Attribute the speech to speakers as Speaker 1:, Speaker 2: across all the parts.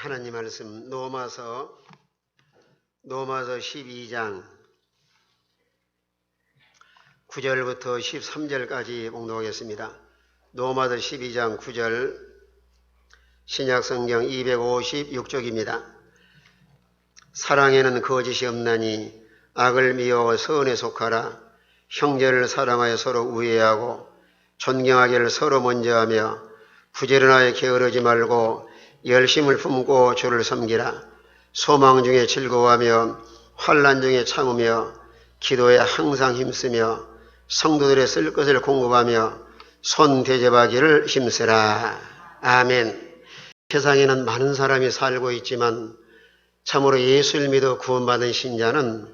Speaker 1: 하나님 말씀 로마서 12장 9절부터 13절까지 봉독하겠습니다. 로마서 12장 9절 신약성경 256쪽입니다. 사랑에는 거짓이 없나니 악을 미워하고 선에 속하라. 형제를 사랑하여 서로 우애하고 존경하기를 서로 먼저 하며 부지런하여 게으르지 말고 열심을 품고 주를 섬기라. 소망 중에 즐거워하며 환난 중에 참으며 기도에 항상 힘쓰며 성도들의 쓸 것을 공급하며 손 대접하기를 힘쓰라. 아멘. 세상에는 많은 사람이 살고 있지만 참으로 예수를 믿어 구원받은 신자는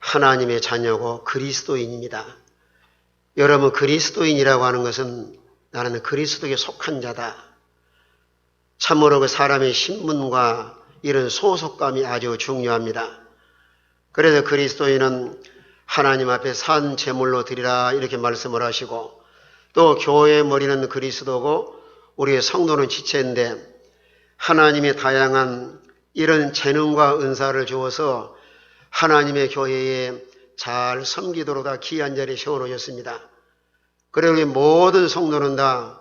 Speaker 1: 하나님의 자녀고 그리스도인입니다. 여러분, 그리스도인이라고 하는 것은 나는 그리스도에 속한 자다. 참으로 그 사람의 신분과 이런 소속감이 아주 중요합니다. 그래서 그리스도인은 하나님 앞에 산 제물로 드리라 이렇게 말씀을 하시고, 또 교회의 머리는 그리스도고 우리의 성도는 지체인데 하나님의 다양한 이런 재능과 은사를 주어서 하나님의 교회에 잘 섬기도록 다 귀한 자리에 세워놓으셨습니다. 그래서 우리 모든 성도는 다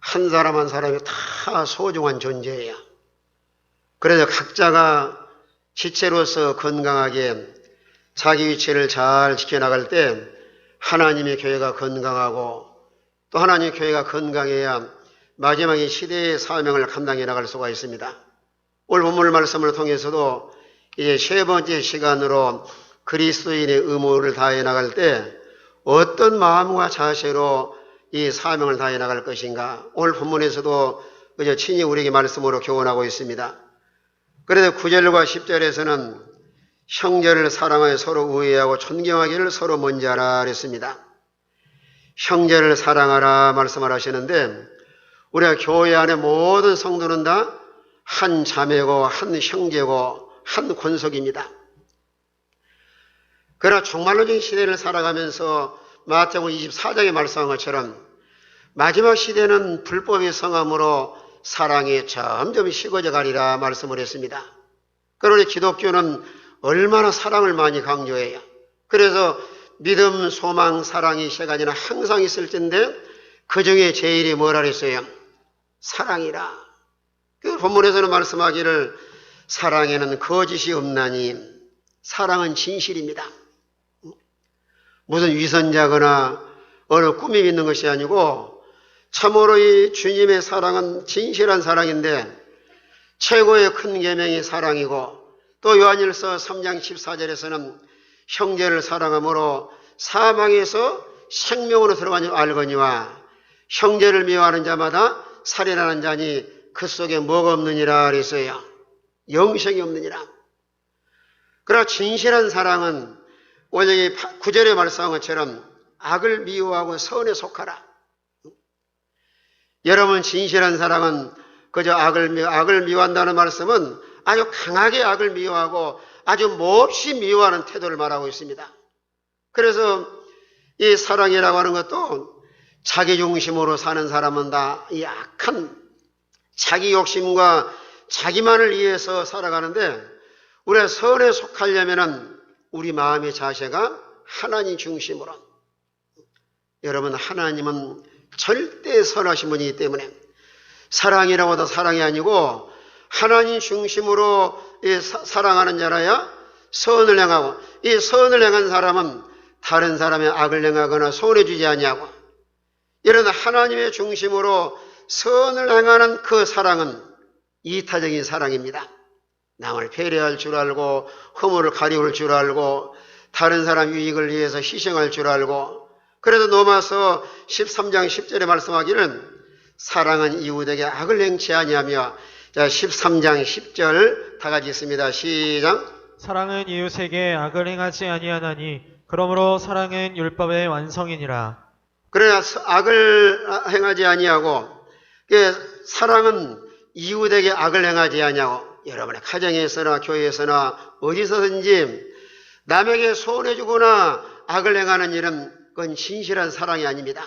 Speaker 1: 한 사람 한 사람이 다 소중한 존재예요. 그래서 각자가 지체로서 건강하게 자기 위치를 잘 지켜나갈 때 하나님의 교회가 건강하고 또 하나님의 교회가 건강해야 마지막에 시대의 사명을 감당해 나갈 수가 있습니다. 오늘 본문 말씀을 통해서도 이제 세 번째 시간으로 그리스도인의 의무를 다해 나갈 때 어떤 마음과 자세로 이 사명을 다해 나갈 것인가, 오늘 본문에서도 그저 친히 우리에게 말씀으로 교훈하고 있습니다. 그래서 9절과 10절에서는 형제를 사랑하여 서로 우애하고 존경하기를 서로 먼저 하라 그랬습니다. 형제를 사랑하라 말씀을 하시는데, 우리가 교회 안에 모든 성도는 다 한 자매고 한 형제고 한 권속입니다. 그러나 종말론적인 시대를 살아가면서 마태복음 24장에 말씀한 것처럼 마지막 시대는 불법의 성함으로 사랑이 점점 식어져 가리라 말씀을 했습니다. 그러니 기독교는 얼마나 사랑을 많이 강조해요. 그래서 믿음, 소망, 사랑이 세 가지는 항상 있을 텐데 그 중에 제일이 뭐라 그랬어요? 사랑이라. 그 본문에서는 말씀하기를 사랑에는 거짓이 없나니, 사랑은 진실입니다. 무슨 위선자거나 어느 꾸밈이 있는 것이 아니고 참으로 이 주님의 사랑은 진실한 사랑인데 최고의 큰 계명이 사랑이고, 또 요한일서 3장 14절에서는 형제를 사랑함으로 사망에서 생명으로 들어가는 줄 알거니와 형제를 미워하는 자마다 살인하는 자니 그 속에 뭐가 없느니라 그랬어요. 영생이 없느니라. 그러나 진실한 사랑은 오늘 9절에 말씀한 것처럼 악을 미워하고 선에 속하라. 여러분, 진실한 사랑은 그저 악을 미워한다는 말씀은 아주 강하게 악을 미워하고 아주 몹시 미워하는 태도를 말하고 있습니다. 그래서 이 사랑이라고 하는 것도 자기 중심으로 사는 사람은 다 이 악한 자기 욕심과 자기만을 위해서 살아가는데, 우리가 선에 속하려면은 우리 마음의 자세가 하나님 중심으로. 여러분, 하나님은 절대 선하신 분이기 때문에 사랑이라고 도 사랑이 아니고 하나님 중심으로 사랑하는 자라야 선을 행하고, 이 선을 행한 사람은 다른 사람의 악을 행하거나 손해 주지 아니하고, 이런 하나님의 중심으로 선을 행하는 그 사랑은 이타적인 사랑입니다. 남을 배려할 줄 알고 허물을 가리울 줄 알고 다른 사람 유익을 위해서 희생할 줄 알고. 그래서 로마서 13장 10절에 말씀하기는 사랑은 이웃에게 악을 행치 아니하며. 자, 13장 10절 다 같이 있습니다. 시작.
Speaker 2: 사랑은 이웃에게 악을 행하지 아니하나니 그러므로 사랑은 율법의 완성이니라.
Speaker 1: 그러나 악을 행하지 아니하고, 사랑은 이웃에게 악을 행하지 아니하고, 여러분의 가정에서나 교회에서나 어디서든지 남에게 손해주거나 악을 행하는 일은 그건 진실한 사랑이 아닙니다.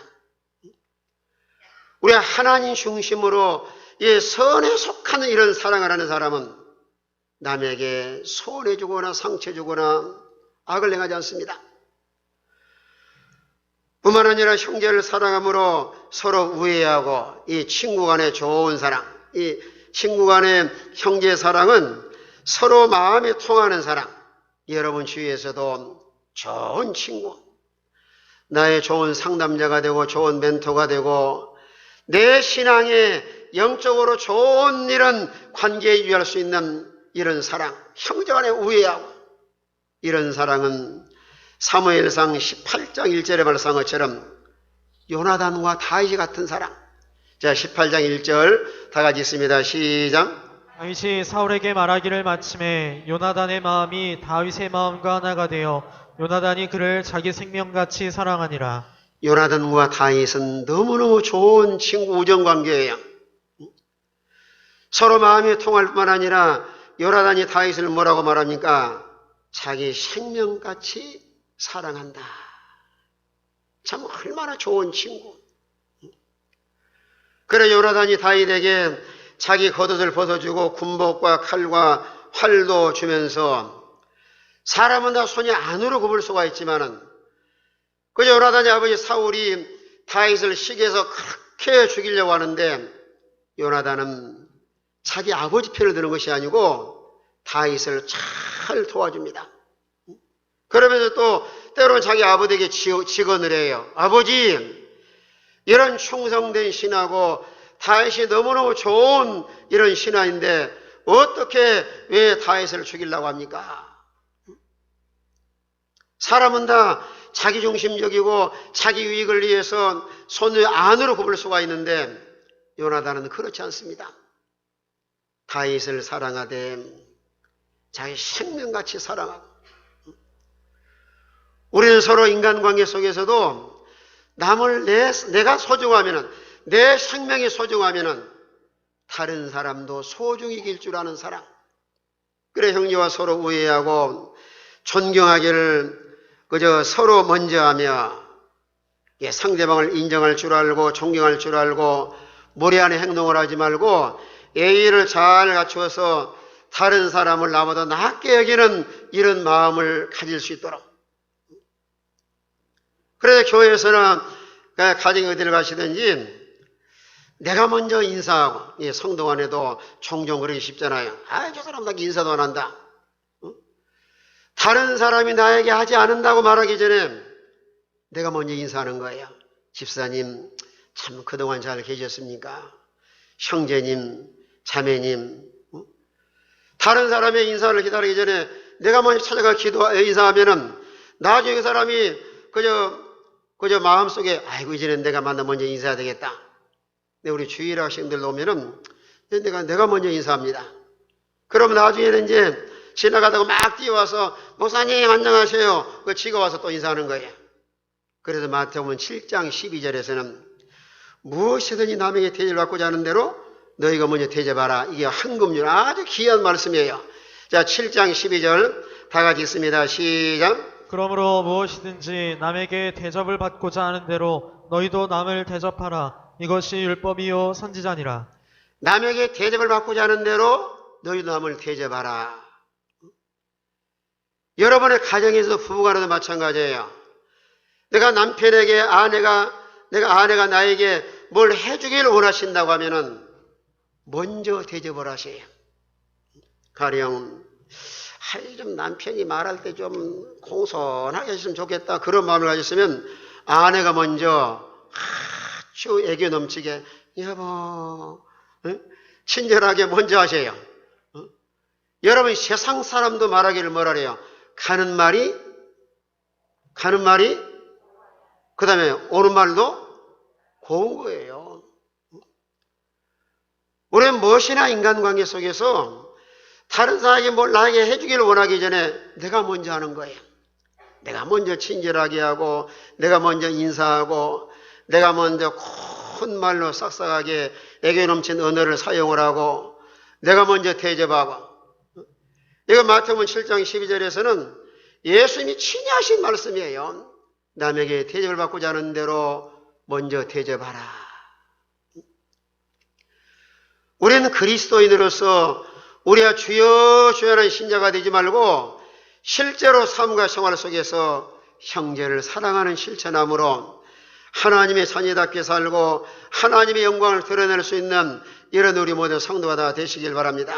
Speaker 1: 우리가 하나님 중심으로 이 선에 속하는 이런 사랑을 하는 사람은 남에게 손해 주거나 상처 주거나 악을 행하지 않습니다. 뿐만 아니라 형제를 사랑함으로 서로 우애하고 이 친구 간의 좋은 사랑, 이 친구 간의 형제 사랑은 서로 마음이 통하는 사랑. 여러분 주위에서도 좋은 친구, 나의 좋은 상담자가 되고 좋은 멘토가 되고 내 신앙에 영적으로 좋은 이런 관계에 유의할 수 있는 이런 사랑, 형제 간에 우애하고 이런 사랑은 사무엘상 18장 1절에 말씀한 것처럼 요나단과 다윗이 같은 사랑. 자, 18장 1절 다 같이 있습니다. 시작.
Speaker 2: 다윗이 사울에게 말하기를 마침에 요나단의 마음이 다윗의 마음과 하나가 되어 요나단이 그를 자기 생명같이 사랑하니라.
Speaker 1: 요나단과 다윗은 너무너무 좋은 친구 우정관계예요. 서로 마음이 통할 뿐만 아니라 요나단이 다윗을 뭐라고 말합니까? 자기 생명같이 사랑한다. 참 얼마나 좋은 친구. 그래 요나단이 다윗에게 자기 겉옷을 벗어주고 군복과 칼과 활도 주면서 사람은 다 손이 안으로 굽을 수가 있지만은 그 요나단의 아버지 사울이 다윗을 시기해서 그렇게 죽이려고 하는데 요나단은 자기 아버지 편을 드는 것이 아니고 다윗을 잘 도와줍니다. 그러면서 또 때로는 자기 아버지에게 직언을 해요. 아버지, 이런 충성된 신하고 다윗이 너무너무 좋은 이런 신하인데 어떻게 왜 다윗을 죽이려고 합니까? 사람은 다 자기중심적이고 자기 유익을 위해서 손을 안으로 굽을 수가 있는데 요나단은 그렇지 않습니다. 다윗을 사랑하되 자기 생명같이 사랑하고 우리는 서로 인간관계 속에서도 남을 내가 소중하면은 내 생명이 소중하면은 다른 사람도 소중히 길 줄 아는 사랑. 그래 형제와 서로 우애하고 존경하기를 그저 서로 먼저 하며 상대방을 인정할 줄 알고 존경할 줄 알고 무례한 행동을 하지 말고 예의를 잘 갖추어서 다른 사람을 나보다 낫게 여기는 이런 마음을 가질 수 있도록. 그래서 교회에서는 가정이 어디를 가시든지 내가 먼저 인사하고 성도 안에도 종종 그러기 쉽잖아요. 저 사람 나게 인사도 안 한다. 다른 사람이 나에게 하지 않는다고 말하기 전에 내가 먼저 인사하는 거예요. 집사님 참 그동안 잘 계셨습니까? 형제님, 자매님. 다른 사람의 인사를 기다리기 전에 내가 먼저 찾아가 인사하면은 나중에 그 사람이 그저 마음속에 아이고 이제는 내가 먼저 인사해야 되겠다. 근데 우리 주일 학생들 오면은 내가 먼저 인사합니다. 그러면 나중에는 이제 지나가다가 막 뛰어와서 목사님 안녕하세요. 지가 와서 또 인사하는 거예요. 그래서 마태복음 7장 12절에서는 무엇이든지 남에게 대접을 받고자 하는 대로 너희가 먼저 대접하라. 이게 황금률 아주 귀한 말씀이에요. 자, 7장 12절 다 같이 있습니다. 시작.
Speaker 2: 그러므로 무엇이든지 남에게 대접을 받고자 하는 대로 너희도 남을 대접하라. 이것이 율법이요 선지자니라.
Speaker 1: 남에게 대접을 받고자 하는 대로 너희도 남을 대접하라. 여러분의 가정에서 부부간에도 마찬가지예요. 내가 남편에게 아내가 나에게 뭘 해주길 원하신다고 하면은 먼저 대접을 하세요. 가령 좀 남편이 말할 때 좀 공손하게 했으면 좋겠다 그런 마음을 가졌으면 아내가 먼저 아주 애교 넘치게 여보 친절하게 먼저 하세요. 여러분 세상 사람도 말하기를 뭐라 그래요? 가는 말이 그 다음에 오는 말도 고운 거예요. 우리는 무엇이나 인간관계 속에서 다른 사람에게 뭘 나에게 해주기를 원하기 전에 내가 먼저 하는 거예요. 내가 먼저 친절하게 하고 내가 먼저 인사하고 내가 먼저 큰 말로 싹싹하게 애교 넘친 언어를 사용을 하고 내가 먼저 대접하고. 이거 마태복음 7장 12절에서는 예수님이 친히 하신 말씀이에요. 남에게 대접을 받고자 하는 대로 먼저 대접하라. 우리는 그리스도인으로서 우리가 주여 주여라는 신자가 되지 말고 실제로 삶과 생활 속에서 형제를 사랑하는 실천함으로 하나님의 자녀답게 살고 하나님의 영광을 드러낼 수 있는 이런 우리 모든 성도가 다 되시길 바랍니다.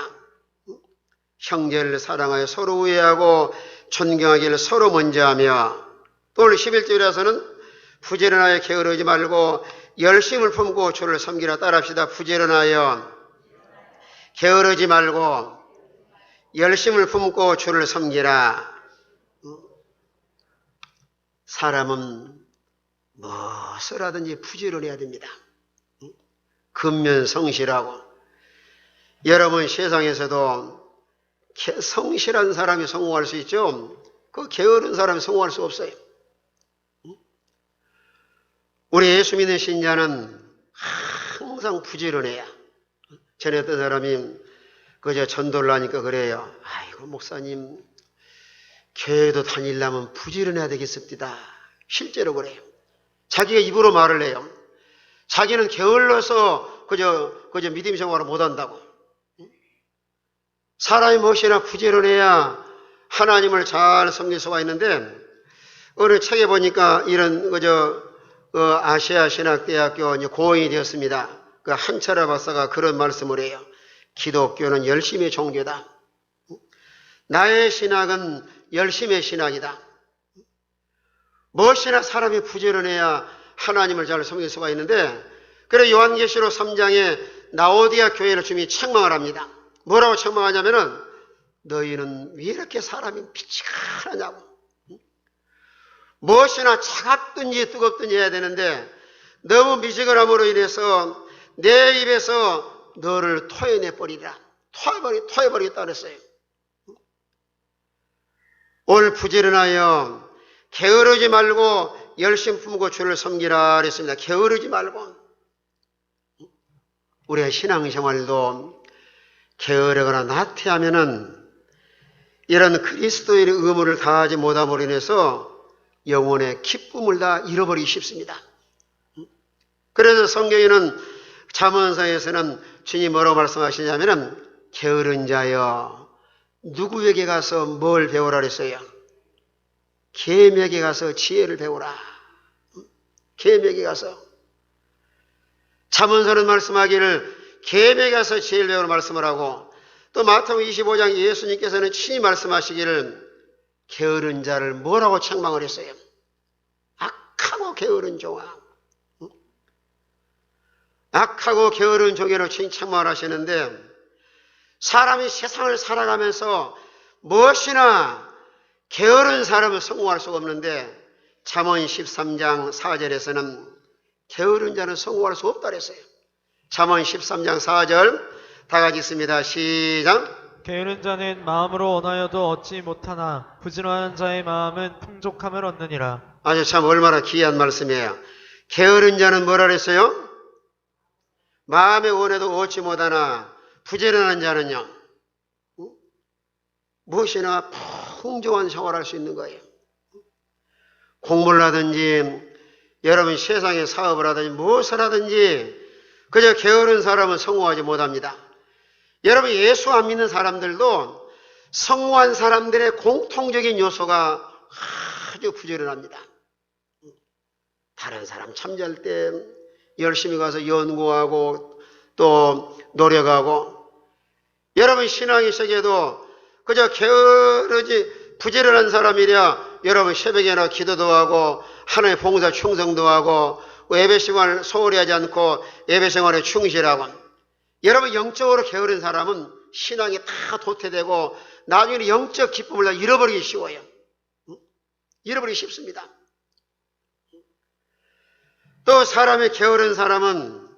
Speaker 1: 형제를 사랑하여 서로 우애하고 존경하기를 서로 먼저 하며, 또 오늘 11절에서는 부지런하여 게으르지 말고 열심을 품고 주를 섬기라. 따라합시다. 부지런하여 게으르지 말고 열심을 품고 주를 섬기라. 사람은 무엇을 하든지 부지런해야 됩니다. 근면성실하고. 여러분, 세상에서도 성실한 사람이 성공할 수 있죠. 그 게으른 사람이 성공할 수 없어요. 우리 예수 믿는 신자는 항상 부지런해야. 전에 어떤 사람이 그저 전도를 하니까 그래요. 아이고 목사님, 교회도 다니려면 부지런해야 되겠습니다. 실제로 그래요. 자기가 입으로 말을 해요. 자기는 게을러서 그저 믿음 생활을 못한다고. 사람이 무엇이나 부지런해야 하나님을 잘 섬길 수가 있는데, 어느 책에 보니까 이런 아시아 신학대학교 고인이 되었습니다. 그 한철아 박사가 그런 말씀을 해요. 기독교는 열심의 종교다. 나의 신학은 열심의 신학이다. 무엇이나 사람이 부지런해야 하나님을 잘 섬길 수가 있는데, 그래서 요한계시록 3장에 라오디아 교회를 주님이 책망을 합니다. 뭐라고 책망하냐면은, 너희는 왜 이렇게 사람이 비치가하냐고. 무엇이나 차갑든지 뜨겁든지 해야 되는데 너무 미지근함으로 인해서 내 입에서 너를 토해내버리라. 토해버리겠다 그랬어요. 오늘 부지런하여 게으르지 말고 열심 품고 주를 섬기라 그랬습니다. 게으르지 말고. 우리의 신앙생활도 게으르거나 나태하면은 이런 그리스도의 의무를 다하지 못함으로 인해서 영혼의 기쁨을 다 잃어버리기 쉽습니다. 그래서 성경에는 잠언서에서는 주님이 뭐라고 말씀하시냐면은, 게으른 자여 누구에게 가서 뭘 배우라 그랬어요? 계명에게 가서 지혜를 배우라. 계명에게 가서. 잠언서는 말씀하기를 계명에 가서 지혜를 배우라 말씀을 하고, 또 마태복음 25장 예수님께서는 친히 말씀하시기를 게으른 자를 뭐라고 책망을 했어요? 악하고 게으른 종아. 악하고 게으른 종이라고 친히 책망을 하시는데, 사람이 세상을 살아가면서 무엇이나 게으른 사람은 성공할 수가 없는데, 잠언 13장 4절에서는 게으른 자는 성공할 수 없다 그랬어요. 잠언 13장 4절 다 같이 있습니다. 시작.
Speaker 2: 게으른 자는 마음으로 원하여도 얻지 못하나 부지런한 자의 마음은 풍족함을 얻느니라.
Speaker 1: 아주 참 얼마나 귀한 말씀이에요. 게으른 자는 뭐라 그랬어요? 마음에 원해도 얻지 못하나 부지런한 자는요, 무엇이나 풍족한 생활을 할 수 있는 거예요. 공부를 하든지 여러분 세상에 사업을 하든지 무엇을 하든지 그저 게으른 사람은 성공하지 못합니다. 여러분, 예수 안 믿는 사람들도 성공한 사람들의 공통적인 요소가 아주 부지런합니다. 다른 사람 참잘 때 열심히 가서 연구하고 또 노력하고, 여러분 신앙의 세계도 그저 게으르지 부지런한 사람이랴 여러분 새벽에나 기도도 하고 하나님의 봉사 충성도 하고 예배생활 소홀히 하지 않고 예배생활에 충실하고, 여러분 영적으로 게으른 사람은 신앙이 다 도태되고 나중에 영적 기쁨을 다 잃어버리기 쉬워요. 잃어버리기 쉽습니다. 또 사람의 게으른 사람은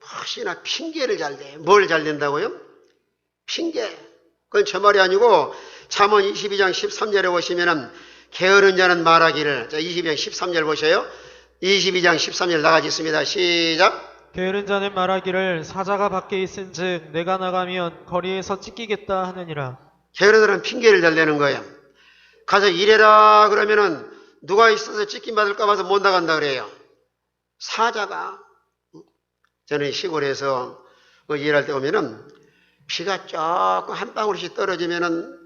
Speaker 1: 혹시나 핑계를 잘 대. 뭘 잘 댄다고요? 핑계. 그건 저 말이 아니고 잠언 22장 13절에 보시면은 게으른 자는 말하기를, 자 22장 13절 보세요. 22장 13절 나가지 있습니다. 시작.
Speaker 2: 게으른 자는 말하기를 사자가 밖에 있은즉 내가 나가면 거리에서 찢기겠다 하느니라.
Speaker 1: 게으른 사람은 핑계를 잘 대는 거예요. 가서 일해라 그러면은 누가 있어서 찢김 받을까 봐서 못 나간다 그래요. 사자가. 저는 시골에서 일할 때 보면은 비가 조금 한 방울씩 떨어지면은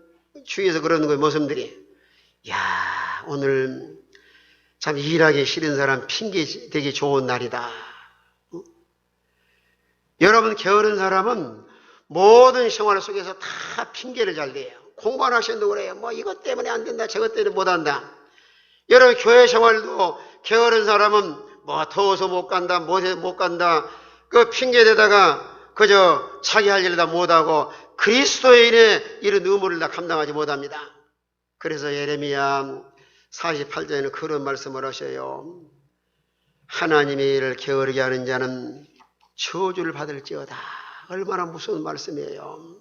Speaker 1: 주위에서 그러는 거예요, 모습들이. 야, 오늘 참 일하기 싫은 사람 핑계 되기 좋은 날이다. 여러분, 게으른 사람은 모든 생활 속에서 다 핑계를 잘 대요. 공부하는 학생도 그래요. 뭐 이것 때문에 안 된다, 저것 때문에 못 한다. 여러분, 교회 생활도 게으른 사람은 뭐 더워서 못 간다, 못 간다, 그 핑계 대다가 그저 자기 할 일을 다 못하고 그리스도인의 이런 의무를 다 감당하지 못합니다. 그래서 예레미야 48장에는 그런 말씀을 하셔요. 하나님의 일을 게으르게 하는 자는 저주를 받을지어다. 얼마나 무서운 말씀이에요.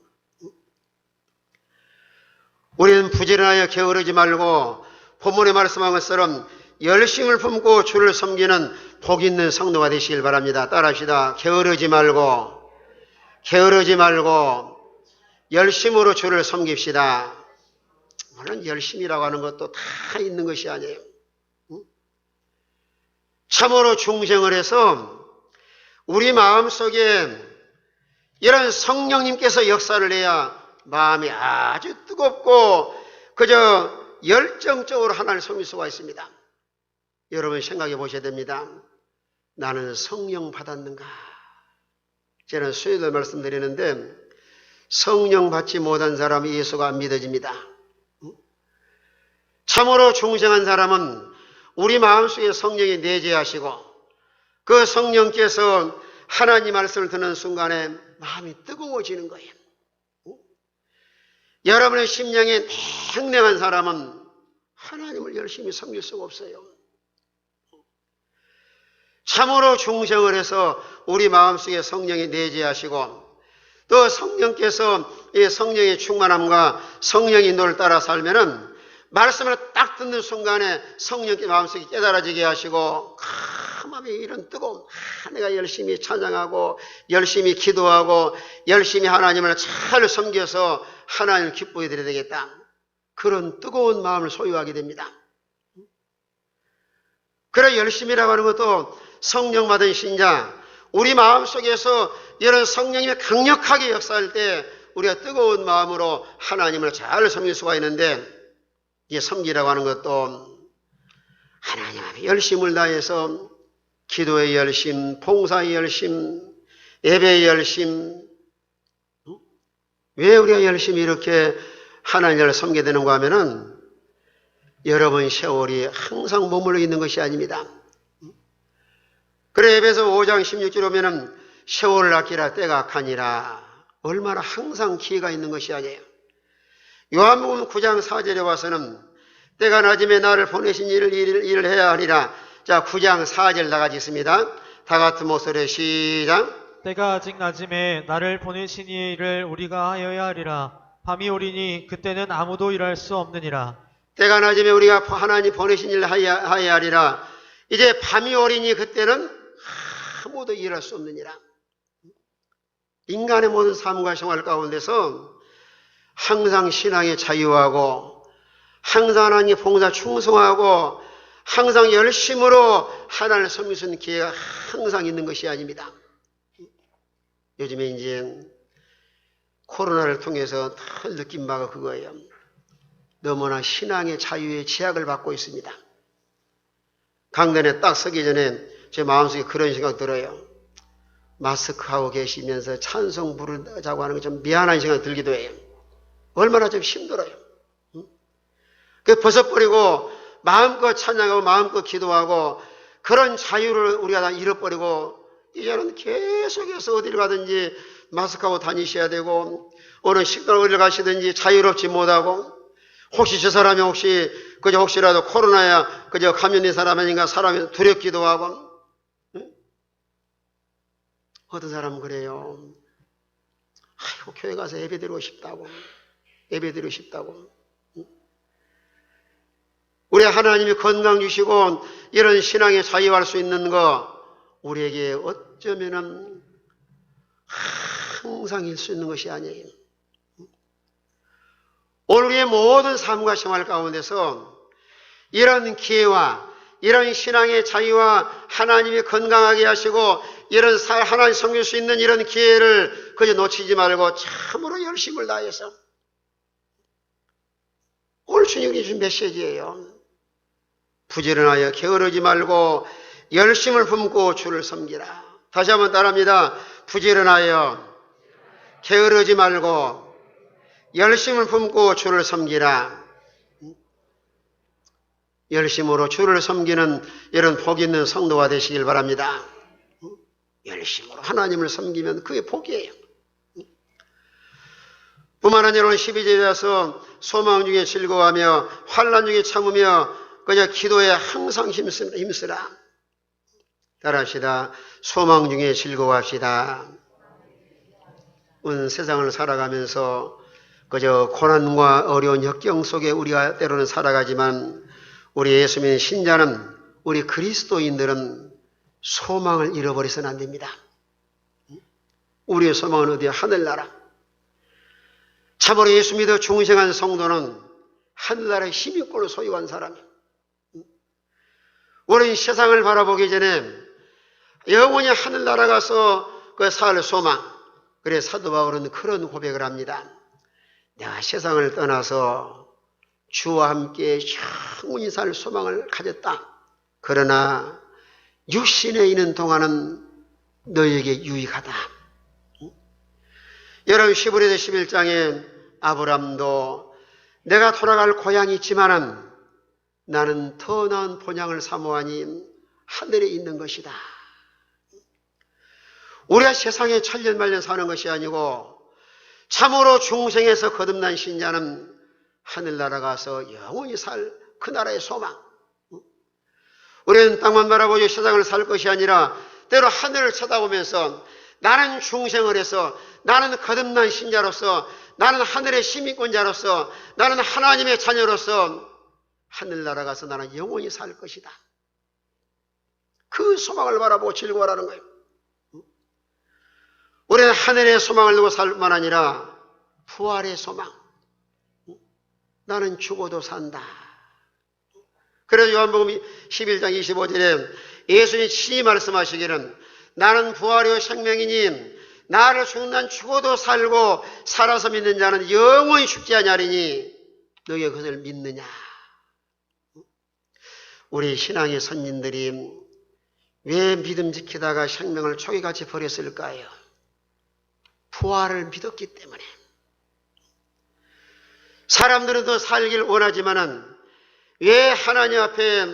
Speaker 1: 우리는 부지런하여 게으르지 말고 본문에 말씀한 것처럼 열심을 품고 주를 섬기는 복 있는 성도가 되시길 바랍니다. 따라합시다. 게으르지 말고 열심으로 주를 섬깁시다. 물론 열심이라고 하는 것도 다 있는 것이 아니에요. 참으로 중생을 해서 우리 마음속에 이런 성령님께서 역사를 해야 마음이 아주 뜨겁고 그저 열정적으로 하나님을 섬길 수가 있습니다. 여러분 생각해 보셔야 됩니다. 나는 성령 받았는가? 저는 수요일에 말씀드리는데 성령 받지 못한 사람이 예수가 안 믿어집니다. 참으로 중생한 사람은 우리 마음속에 성령이 내재하시고 그 성령께서 하나님 말씀을 듣는 순간에 마음이 뜨거워지는 거예요. 여러분의 심령이 냉랭한 사람은 하나님을 열심히 섬길 수가 없어요. 참으로 중생을 해서 우리 마음속에 성령이 내재하시고 또 성령께서 이 성령의 충만함과 성령의 인도를 따라 살면은 말씀을 딱 듣는 순간에 성령께 마음속에 깨달아지게 하시고 마음에 이런 뜨거움, 내가 열심히 찬양하고 열심히 기도하고 열심히 하나님을 잘 섬겨서 하나님을 기쁘게 드려야 되겠다. 그런 뜨거운 마음을 소유하게 됩니다. 그래 열심이라고 하는 것도 성령 받은 신자, 우리 마음속에서 이런 성령님이 강력하게 역사할 때 우리가 뜨거운 마음으로 하나님을 잘 섬길 수가 있는데 이 섬기라고 하는 것도 하나님 앞에 열심을 다해서 기도의 열심, 봉사의 열심, 예배의 열심. 왜 우리가 열심히 이렇게 하나님을 섬기게 되는가 하면은 여러분 세월이 항상 머물러 있는 것이 아닙니다. 그래 에베소 5장 16절 오면은 세월을 아끼라 때가 악하니라. 얼마나 항상 기회가 있는 것이 아니에요. 요한복음 9장 4절에 와서는 때가 낮음에 나를 보내신 일을 해야 하리라. 자, 9장 4절 다 같이 있습니다. 다 같은 목소리에 시작.
Speaker 2: 때가 아직 낮음에 나를 보내신 이 일을 우리가 하여야 하리라. 밤이 오리니 그때는 아무도 일할 수 없느니라.
Speaker 1: 때가 낮음에 우리가 하나님 보내신 일을 하여야 하리라. 이제 밤이 오리니 그때는 아무도 일할 수 없느니라. 인간의 모든 삶과 생활 가운데서 항상 신앙에 자유하고 항상 하나님께 봉사 충성하고 항상 열심으로 하나님을 섬길 수 있는 기회가 항상 있는 것이 아닙니다. 요즘에 이제 코로나를 통해서 늘 느낀 바가 그거예요. 너무나 신앙의 자유의 제약을 받고 있습니다. 강단에 딱 서기 전에 제 마음속에 그런 생각 들어요. 마스크하고 계시면서 찬송 부르자고 하는 게 좀 미안한 생각이 들기도 해요. 얼마나 좀 힘들어요. 그 벗어버리고 마음껏 찬양하고 마음껏 기도하고 그런 자유를 우리가 다 잃어버리고 이제는 계속해서 어디를 가든지 마스크하고 다니셔야 되고 어느 식당 어디를 가시든지 자유롭지 못하고 혹시 저 사람이 그저 혹시라도 코로나야 그저 감염된 사람 아닌가 사람이 두렵기도 하고 어떤 사람은 그래요. 아이고 교회 가서 예배드리고 싶다고 우리 하나님이 건강 주시고 이런 신앙에 자유할 수 있는 거 우리에게 어쩌면은 항상 일 수 있는 것이 아니에요. 오늘 우리의 모든 삶과 생활 가운데서 이런 기회와 이런 신앙의 자유와 하나님이 건강하게 하시고 이런 하나님 섬길 수 있는 이런 기회를 그저 놓치지 말고 참으로 열심을 다해서 오늘 주님이 준 메시지예요. 부지런하여 게으르지 말고 열심을 품고 주를 섬기라. 다시 한번 따라합니다. 부지런하여 게으르지 말고 열심을 품고 주를 섬기라. 열심으로 주를 섬기는 이런 복 있는 성도가 되시길 바랍니다. 열심으로 하나님을 섬기면 그게 복이에요. 뿐만 아니라 12절에서 소망 중에 즐거워하며 환난 중에 참으며 그저 기도에 항상 힘쓰라. 따라합시다. 소망 중에 즐거워합시다. 온 세상을 살아가면서 그저 고난과 어려운 역경 속에 우리가 때로는 살아가지만 우리 예수 믿는 신자는, 우리 그리스도인들은 소망을 잃어버려서는 안 됩니다. 우리의 소망은 어디야? 하늘나라. 참으로 예수 믿어 중생한 성도는 하늘나라의 힘있고를 소유한 사람이에요. 우리는 세상을 바라보기 전에 영원히 하늘나라 가서 그 살 소망. 그래 사도 바울은 그런 고백을 합니다. 내가 세상을 떠나서 주와 함께 영원히 살 소망을 가졌다. 그러나 육신에 있는 동안은 너에게 유익하다. 여러분 히브리서 11장에 아브람도 내가 돌아갈 고향이 있지만은 나는 더 나은 본향을 사모하니 하늘에 있는 것이다. 우리가 세상에 천년만년 사는 것이 아니고 참으로 중생에서 거듭난 신자는 하늘나라 가서 영원히 살 그 나라의 소망. 우리는 땅만 바라보고 세상을 살 것이 아니라 때로 하늘을 쳐다보면서 나는 중생을 해서, 나는 거듭난 신자로서, 나는 하늘의 시민권자로서, 나는 하나님의 자녀로서 하늘나라 가서 나는 영원히 살 것이다. 그 소망을 바라보고 즐거워하라는 거예요. 우리는 하늘의 소망을 두고 살 뿐만 아니라 부활의 소망. 나는 죽어도 산다. 그래서 요한복음 11장 25절에 예수님이 친히 말씀하시기는 나는 부활이요 생명이니 나를 죽는 난 죽어도 살고 살아서 믿는 자는 영원히 죽지 아니하리니 너희가 그것을 믿느냐. 우리 신앙의 선진들이 왜 믿음 지키다가 생명을 초기같이 버렸을까요? 부활을 믿었기 때문에. 사람들은 더 살길 원하지만은 왜 하나님 앞에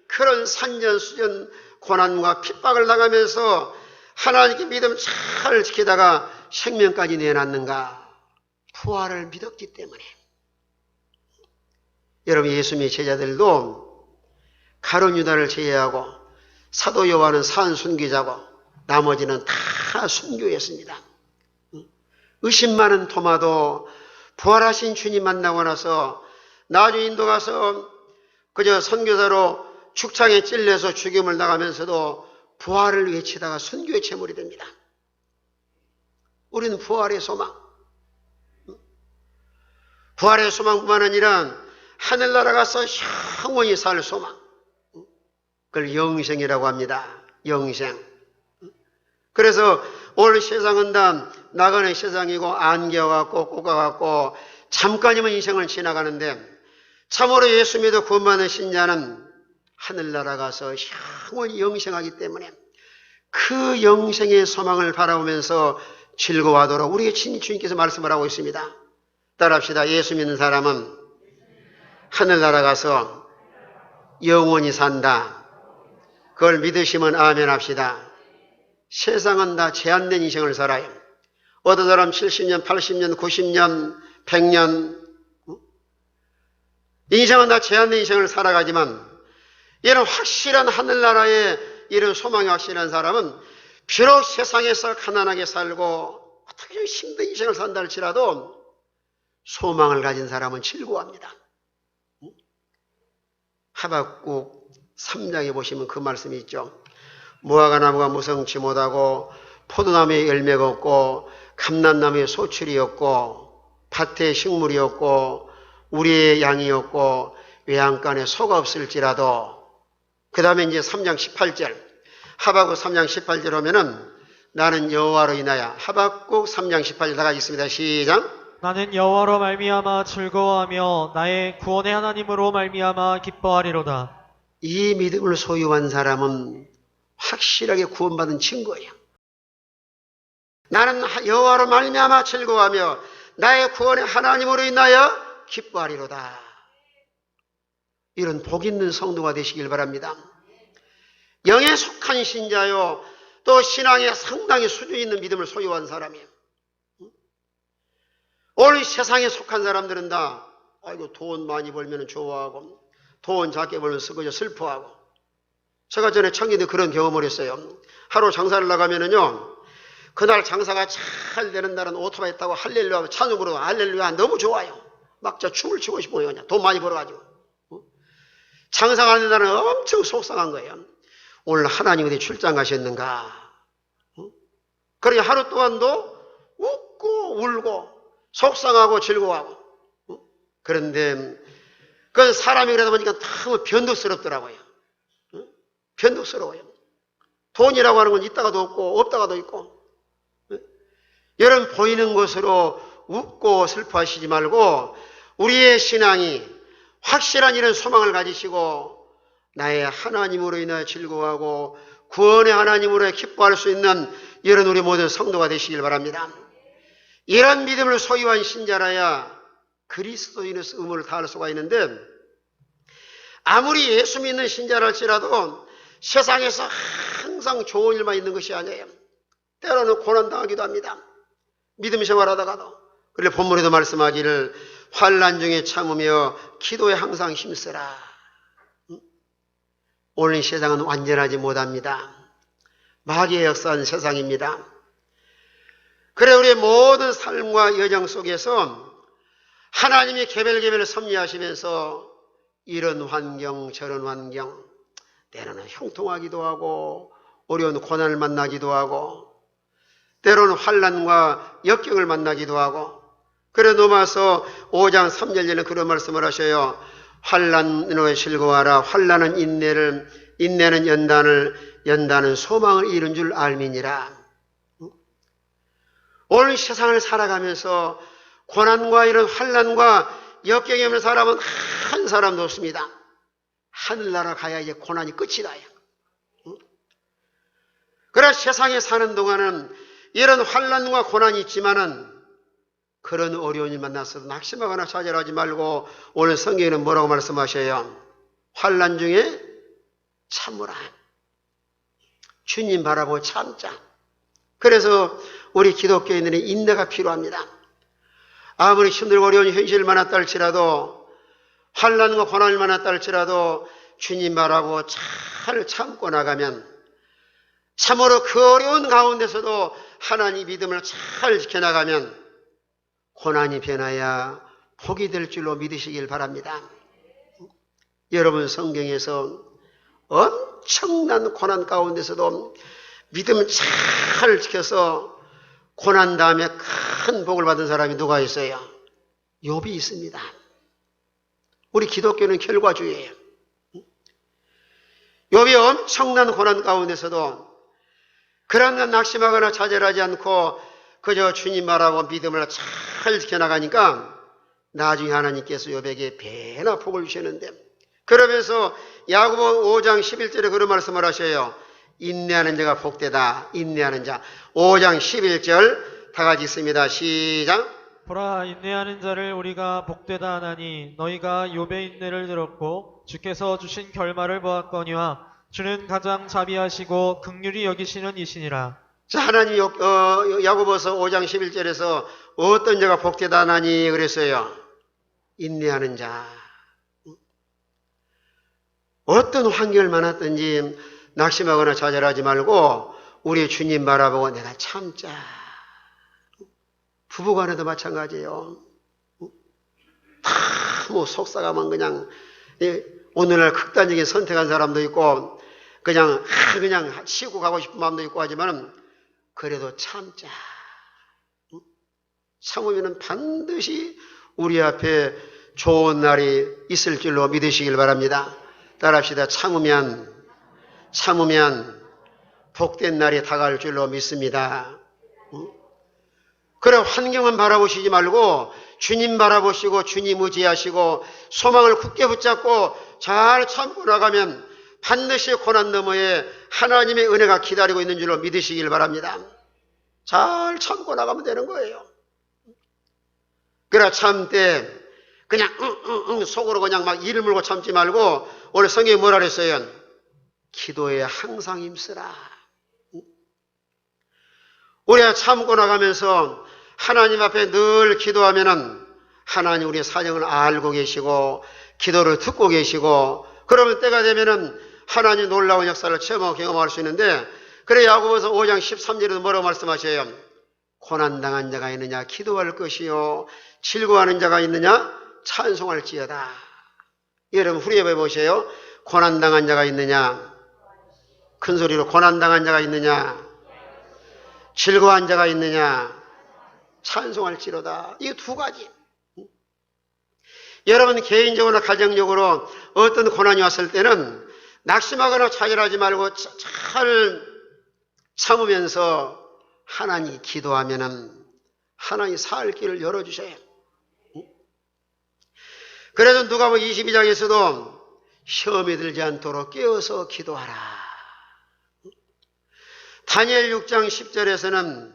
Speaker 1: 그런 산전수전 고난과 핍박을 당하면서 하나님께 믿음 잘 지키다가 생명까지 내놨는가? 부활을 믿었기 때문에. 여러분 예수님의 제자들도 가룟 유다를 제외하고 사도 요한은 산순교자고 나머지는 다 순교했습니다. 의심 많은 토마도 부활하신 주님 만나고 나서 나중에 인도 가서 그저 선교사로 축창에 찔려서 죽임을 당하면서도 부활을 외치다가 순교의 제물이 됩니다. 우리는 부활의 소망. 부활의 소망뿐만 아니라 하늘나라 가서 영원히 살 소망. 그걸 영생이라고 합니다. 영생. 그래서 오늘 세상은 다 나그네 세상이고 안개와같고 꽃과같고 잠깐이면 인생을 지나가는데 참으로 예수 믿어 구원받은 신자는 하늘나라 가서 영원히 영생하기 때문에 그 영생의 소망을 바라보면서 즐거워하도록 우리의 주님께서 말씀을 하고 있습니다. 따라합시다. 예수 믿는 사람은 하늘나라 가서 영원히 산다. 그걸 믿으시면 아멘 합시다. 세상은 다 제한된 인생을 살아요. 어떤 사람 70년, 80년, 90년, 100년. 인생은 다 제한된 인생을 살아가지만 이런 확실한 하늘나라에 이런 소망이 확실한 사람은 비록 세상에서 가난하게 살고 어떻게 좀 힘든 인생을 산다 할지라도 소망을 가진 사람은 즐거워합니다. 하박국 3장에 보시면 그 말씀이 있죠. 무화과나무가 무성치 못하고 포도나무에 열매가 없고 감람나무에 소출이 없고 밭에 식물이 없고 우리의 양이 없고 외양간에 소가 없을지라도 그 다음에 이제 3장 18절. 하박국 3장 18절 오면은 나는 여호와로 인하여 하박국 3장 18절 다 같이 있습니다. 시작.
Speaker 2: 나는 여호와로 말미암아 즐거워하며 나의 구원의 하나님으로 말미암아 기뻐하리로다.
Speaker 1: 이 믿음을 소유한 사람은 확실하게 구원받은 친구예요. 나는 여호와로 말미암아 즐거워하며 나의 구원의 하나님으로 인하여 기뻐하리로다. 이런 복 있는 성도가 되시길 바랍니다. 영에 속한 신자요, 또 신앙에 상당히 수준 있는 믿음을 소유한 사람이에요. 오늘 세상에 속한 사람들은 다 아이고 돈 많이 벌면 좋아하고 돈 작게 벌면 그저 슬퍼하고. 제가 전에 청년들 그런 경험을 했어요. 하루 장사를 나가면은요, 그날 장사가 잘 되는 날은 오토바이 타고 할렐루야 찬송 부르고 할렐루야 너무 좋아요. 막 저 춤을 추고 싶어요. 그냥 돈 많이 벌어가지고. 장사가 안 되는 날은 엄청 속상한 거예요. 오늘 하나님 어디 출장 가셨는가? 그러니 하루 동안도 웃고 울고 속상하고 즐거워하고. 그런데 그 사람이 그러다 보니까 너무 변덕스럽더라고요. 변덕스러워요. 돈이라고 하는 건 있다가도 없고 없다가도 있고. 여러분 보이는 것으로 웃고 슬퍼하시지 말고 우리의 신앙이 확실한 이런 소망을 가지시고 나의 하나님으로 인하여 즐거워하고 구원의 하나님으로 기뻐할 수 있는 이런 우리 모든 성도가 되시길 바랍니다. 이런 믿음을 소유한 신자라야 그리스도인으로서 의무를 다할 수가 있는데, 아무리 예수 믿는 신자랄지라도 세상에서 항상 좋은 일만 있는 것이 아니에요. 때로는 고난당하기도 합니다. 믿음 생활하다가도. 그런데 본문에도 말씀하기를 환난 중에 참으며 기도에 항상 힘쓰라. 오늘 이 세상은 완전하지 못합니다. 마귀의 역사한 세상입니다. 그래 우리의 모든 삶과 여정 속에서 하나님이 개별개별 섭리하시면서 이런 환경 저런 환경, 때로는 형통하기도 하고 어려운 고난을 만나기도 하고 때로는 환난과 역경을 만나기도 하고, 그래 넘어서 5장 3절에는 그런 말씀을 하셔요. 환난으로 즐거워하라. 환난은 인내를, 인내는 연단을, 연단은 소망을 이룬 줄 알미니라. 오늘 세상을 살아가면서 고난과 이런 환난과 역경이 없는 사람은 한 사람도 없습니다. 하늘나라 가야 이제 고난이 끝이 나요. 그래 세상에 사는 동안은 이런 환난과 고난이 있지만은 그런 어려운 일 만났어도 낙심하거나 좌절하지 말고 오늘 성경에는 뭐라고 말씀하셔요? 환난 중에 참으라. 주님 바라보고 참자. 그래서 우리 기독교인들의 인내가 필요합니다. 아무리 힘들고 어려운 현실을 만났다 할지라도 환난과 고난을 만났다 할지라도 주님 바라보고 잘 참고 나가면 참으로 그 어려운 가운데서도 하나님 믿음을 잘 지켜나가면 고난이 변하여 복이 될 줄로 믿으시길 바랍니다. 여러분 성경에서 엄청난 고난 가운데서도 믿음을 잘 지켜서 고난 다음에 큰 복을 받은 사람이 누가 있어요? 욥이 있습니다. 우리 기독교는 결과주의예요. 욥이 엄청난 고난 가운데서도 그러나 낙심하거나 좌절하지 않고 그저 주님 말하고 믿음을 잘 지켜나가니까 나중에 하나님께서 욥에게 배나 복을 주셨는데, 그러면서 야고보 5장 11절에 그런 말씀을 하셔요. 인내하는 자가 복되다. 인내하는 자. 5장 11절 다 같이 있습니다. 시작.
Speaker 2: 보라, 인내하는 자를 우리가 복되다 하나니 너희가 욥의 인내를 들었고 주께서 주신 결말을 보았거니와 주는 가장 자비하시고 긍휼히 여기시는 이시니라.
Speaker 1: 자, 하나님 야고보서 5장 11절에서 어떤 자가 복되다 하나니 그랬어요? 인내하는 자. 어떤 환경을 만났든지 낙심하거나 좌절하지 말고 우리 주님 바라보고 내가 참자. 부부간에도 마찬가지예요. 뭐 속사가면 그냥 오늘날 극단적인 선택한 사람도 있고 그냥 쉬고 가고 싶은 마음도 있고 하지만 그래도 참자. 참으면 반드시 우리 앞에 좋은 날이 있을 줄로 믿으시길 바랍니다. 따라합시다. 참으면 참으면 복된 날이 다가올 줄로 믿습니다. 그래, 환경은 바라보시지 말고 주님 바라보시고 주님 의지하시고 소망을 굳게 붙잡고 잘 참고 나가면 반드시 고난 너머에 하나님의 은혜가 기다리고 있는 줄로 믿으시길 바랍니다. 잘 참고 나가면 되는 거예요. 그래, 참때 그냥 속으로 그냥 막 이를 물고 참지 말고 오늘 성경에 뭐라 그랬어요? 기도에 항상 힘쓰라. 우리가 참고 나가면서 하나님 앞에 늘 기도하면은 하나님 우리의 사정을 알고 계시고 기도를 듣고 계시고 그러면 때가 되면은 하나님 놀라운 역사를 체험하고 경험할 수 있는데, 그래 야고보서 5장 13절에도 뭐라고 말씀하셔요? 고난당한 자가 있느냐 기도할 것이요 즐거워하는 자가 있느냐 찬송할지어다. 여러분 후렴해 보세요. 고난당한 자가 있느냐, 큰 소리로 고난당한 자가 있느냐, 즐거워한 자가 있느냐, 찬송할지로다. 이 두 가지. 여러분 개인적으로나 가정적으로 어떤 고난이 왔을 때는 낙심하거나 좌절하지 말고 잘 참으면서 하나님 기도하면은 하나님 살 길을 열어주셔요. 그래서 누가복음 22장에서도 시험에 들지 않도록 깨어서 기도하라. 다니엘 6장 10절에서는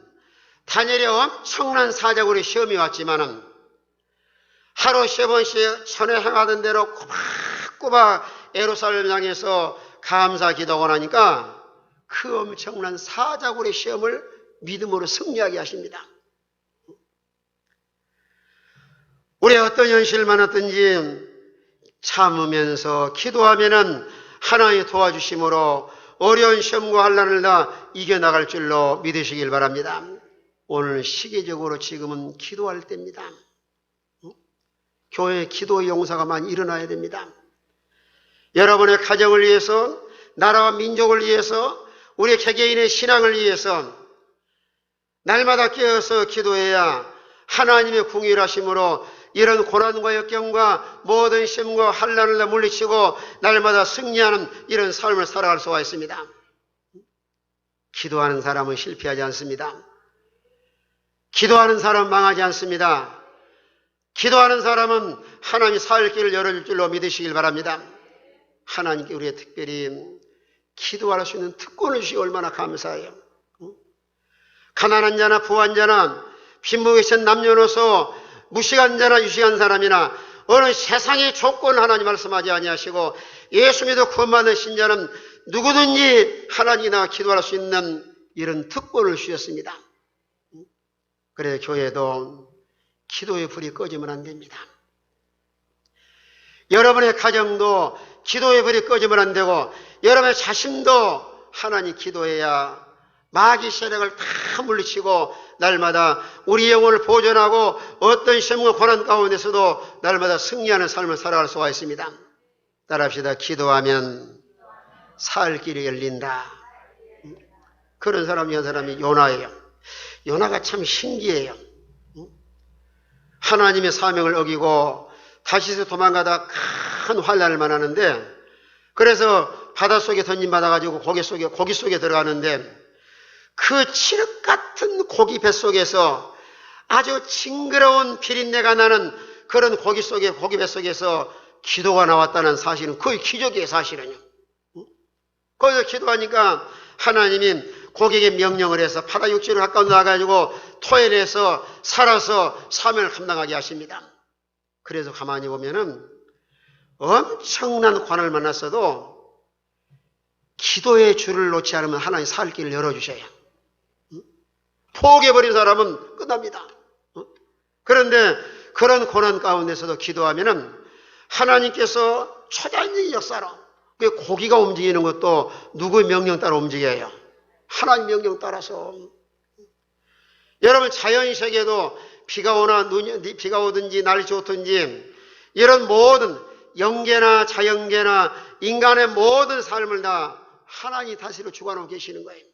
Speaker 1: 다니엘의 엄청난 사자굴의 시험이 왔지만은 하루 3번씩 전에 행하던 대로 꼬박꼬박 예루살렘 향해서 감사 기도하고 나니까 그 엄청난 사자굴의 시험을 믿음으로 승리하게 하십니다. 우리 어떤 현실을 만났든지 참으면서 기도하면은 하나님의 도와주심으로 어려운 시험과 환난을 다 이겨나갈 줄로 믿으시길 바랍니다. 오늘 시기적으로 지금은 기도할 때입니다. 교회에 기도 용사가 많이 일어나야 됩니다. 여러분의 가정을 위해서, 나라와 민족을 위해서, 우리 개개인의 신앙을 위해서 날마다 깨어서 기도해야 하나님의 궁일하심으로 이런 고난과 역경과 모든 시험과 환난을 물리치고 날마다 승리하는 이런 삶을 살아갈 수가 있습니다. 기도하는 사람은 실패하지 않습니다. 기도하는 사람은 망하지 않습니다. 기도하는 사람은 하나님이 살 길을 열어줄 줄로 믿으시길 바랍니다. 하나님께 우리의 특별히 기도할 수 있는 특권을 주시기 얼마나 감사해요. 가난한 자나 부한 자나 빈부에 계신 남녀노소 무식한 자나 유식한 사람이나 어느 세상의 조건 하나님 말씀하지 아니하시고 예수 믿어 구원받는 신자는 누구든지 하나님이 나와 기도할 수 있는 이런 특권을 주셨습니다. 그래서 교회도 기도의 불이 꺼지면 안 됩니다. 여러분의 가정도 기도의 불이 꺼지면 안 되고 여러분의 자신도 하나님 기도해야 마귀 세력을 다 물리치고 날마다 우리 영혼을 보존하고 어떤 시험과 고난 가운데서도 날마다 승리하는 삶을 살아갈 수가 있습니다. 따라합시다. 기도하면 살 길이 열린다. 그런 사람 중에 한 사람이 요나예요. 요나가 참 신기해요. 하나님의 사명을 어기고 다시서 도망가다 큰 환난을 만나는데, 그래서 바닷속에 던짐받아가지고 고기 속에 들어가는데 그 칠흑 같은 고기 뱃속에서 아주 징그러운 비린내가 나는 그런 고기 뱃속에서 기도가 나왔다는 사실은 거의 기적이에요. 사실은요. 거기서 기도하니까 하나님이 고기에게 명령을 해서 바다 육지로 가까운 나가가지고 토해내서 살아서 사명을 감당하게 하십니다. 그래서 가만히 보면은 엄청난 고난을 만났어도 기도의 줄을 놓지 않으면 하나님 살 길을 열어주셔요. 포기해버린 사람은 끝납니다. 그런데 그런 고난 가운데서도 기도하면은 하나님께서 초자연적인 역사로, 그 고기가 움직이는 것도 누구의 명령 따라 움직여요? 하나님 명령 따라서. 여러분 자연세계도 비가 오든지 날이 좋든지 이런 모든 영계나 자연계나 인간의 모든 삶을 다 하나님이 다스리고 주관하고 계시는 거예요.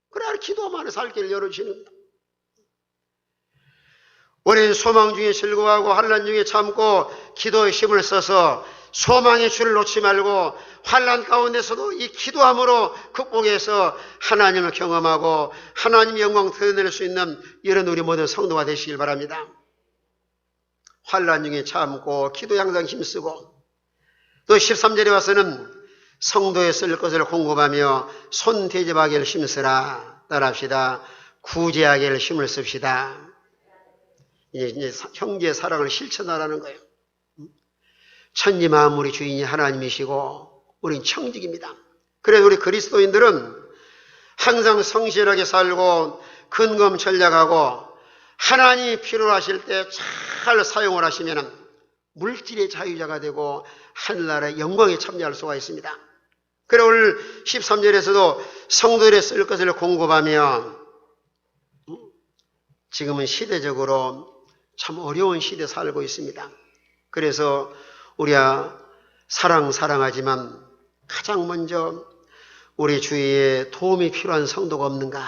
Speaker 1: 그래야 기도만 살 길을 열어주시는 겁니다. 우리는 소망 중에 즐거워하고 환난 중에 참고 기도의 힘을 써서 소망의 줄을 놓지 말고 환난 가운데서도 이 기도함으로 극복해서 하나님을 경험하고 하나님 영광 드러낼 수 있는 이런 우리 모든 성도가 되시길 바랍니다. 환난 중에 참고 기도에 항상 힘쓰고 또 13절에 와서는 성도에 쓸 것을 공급하며 손대접하기를 힘쓰라. 따라합시다. 구제하기를 힘을 씁시다. 이제 형제의 사랑을 실천하라는 거예요. 천지 만물의 주인이 하나님이시고 우린 청직입니다. 그래서 우리 그리스도인들은 항상 성실하게 살고 근검전략하고 하나님이 필요로 하실 때 잘 사용을 하시면 물질의 자유자가 되고 하늘나라의 영광에 참여할 수가 있습니다. 그래 오늘 13절에서도 성도들의 쓸 것을 공급하며 지금은 시대적으로 참 어려운 시대에 살고 있습니다. 그래서 우리가 사랑하지만 가장 먼저 우리 주위에 도움이 필요한 성도가 없는가?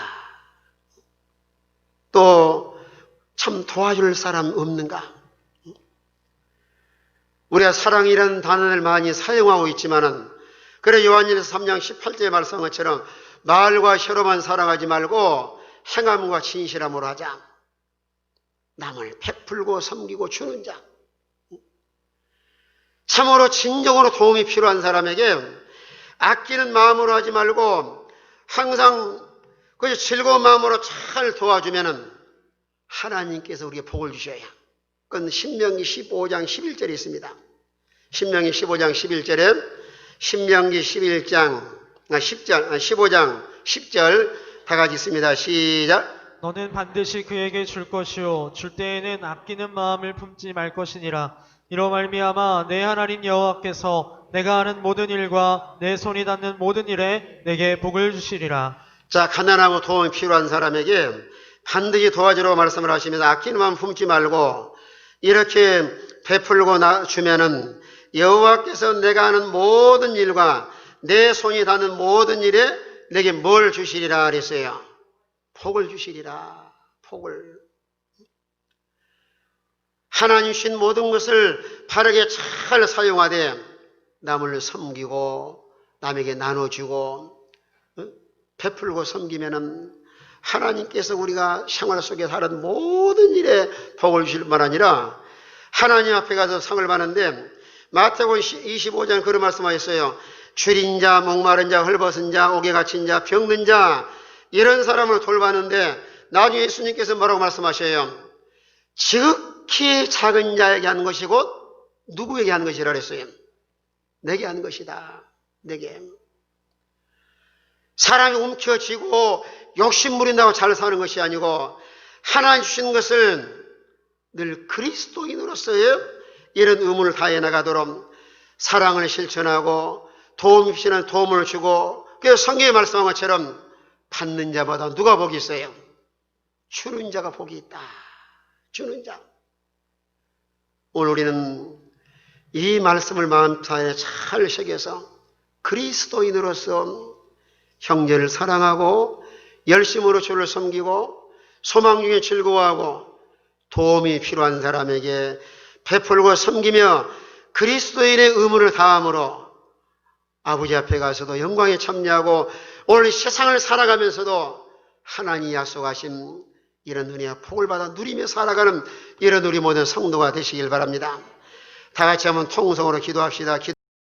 Speaker 1: 또 참 도와줄 사람 없는가? 우리가 사랑이라는 단어를 많이 사용하고 있지만은 그래 요한일서 3장 18절에 말씀한 것처럼 말과 혀로만 사랑하지 말고 행함과 진실함으로 하자. 남을 베풀고 섬기고 주는 자. 참으로 진정으로 도움이 필요한 사람에게 아끼는 마음으로 하지 말고 항상 그 즐거운 마음으로 잘 도와주면은 하나님께서 우리에게 복을 주셔야. 그건 신명기 15장 11절에 있습니다. 신명기 15장 11절에 신명기 15장 10절 다 같이 있습니다. 시작.
Speaker 2: 너는 반드시 그에게 줄 것이요 줄 때에는 아끼는 마음을 품지 말 것이니라. 이로 말미암아 내 하나님 여호와께서 내가 하는 모든 일과 내 손이 닿는 모든 일에 내게 복을 주시리라.
Speaker 1: 자, 가난하고 도움이 필요한 사람에게 반드시 도와주라고 말씀을 하시면서 아끼는 마음 품지 말고 이렇게 베풀고 주면은 여호와께서 내가 하는 모든 일과 내 손이 닿는 모든 일에 내게 뭘 주시리라 그랬어요. 복을 주시리라. 복을. 하나님 주신 모든 것을 바르게 잘 사용하되 남을 섬기고 남에게 나눠주고 베풀고 섬기면은 하나님께서 우리가 생활 속에 하는 모든 일에 복을 주실 뿐 아니라 하나님 앞에 가서 상을 받는데 마태복음 25장 그런 말씀하셨어요. 줄인 자, 목마른 자, 헐벗은 자, 옥에 갇힌 자, 병든 자 이런 사람을 돌봤는데 나중에 예수님께서 뭐라고 말씀하셔요? 지극히 작은 자에게 하는 것이 곧 누구에게 하는 것이라 그랬어요? 내게 하는 것이다. 내게. 사람이 움켜쥐고 욕심부린다고 잘 사는 것이 아니고 하나님 주신 것을 늘 그리스도인으로서의 이런 의무를 다해 나가도록 사랑을 실천하고 도움이 필요한 도움을 주고 그래서 성경에 말씀한 것처럼 받는 자보다 누가 복이 있어요? 주는 자가 복이 있다. 주는 자. 오늘 우리는 이 말씀을 마음속에 잘 새겨서 그리스도인으로서 형제를 사랑하고 열심으로 주를 섬기고 소망 중에 즐거워하고 도움이 필요한 사람에게 베풀고 섬기며 그리스도인의 의무를 다함으로 아버지 앞에 가서도 영광에 참여하고 오늘 세상을 살아가면서도 하나님이 약속하신 이런 은혜와 복을 받아 누리며 살아가는 이런 우리 모든 성도가 되시길 바랍니다. 다 같이 한번 통성으로 기도합시다.